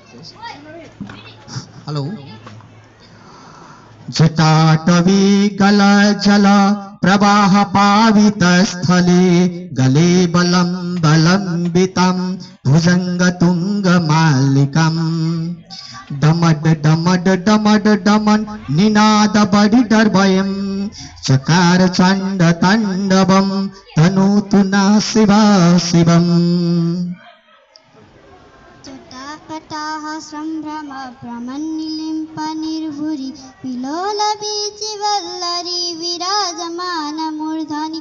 Hello. जटाटवी गल जल प्रवाह पावित स्थले गले बलं बलंबितं भुजंग तुंग मालिकं डमड डमड डमड डमन निनाद बडिडर्भयं चकार चंड तांडवं तनोतु न शिवा शिवम्। जटाकटाः सम्भ्रम भ्रमन्निलिम्प निर्भुरि विलोलवीचिवल्लरी विराजमान मूर्धनि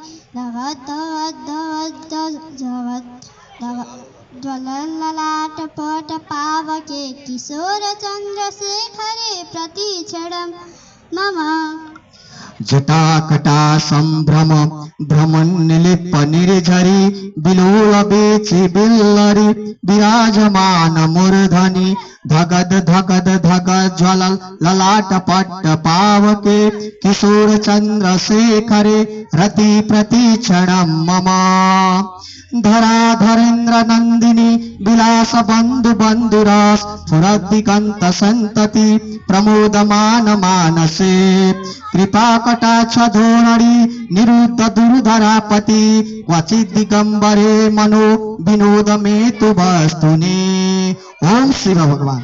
ज्वलल्ललाटपट पावके किशोर चन्द्रशेखरे प्रतिक्षणं मम। जटाकटा संभ्रम भ्रमन्निलिप्प निर्झरि बिलोल बेचि बिल्लरि विराजमान मूर्धनि धगद धगद धग ज्वल ललाट पट्ट पावके किशोर चंद्रशेखरे रति प्रतिक्षणं मम। धराधरेन्द्र नंदिनी विलास बंधु बंधुरास स्फुरद्दिगंत संतति प्रमोदमान मानसे कृपा कटाक्ष धोरणि निरुद्ध दुर्धरापति क्वचित् दिगंबरे मनो विनोद में तु वस्तुने। ओम शिव भगवान।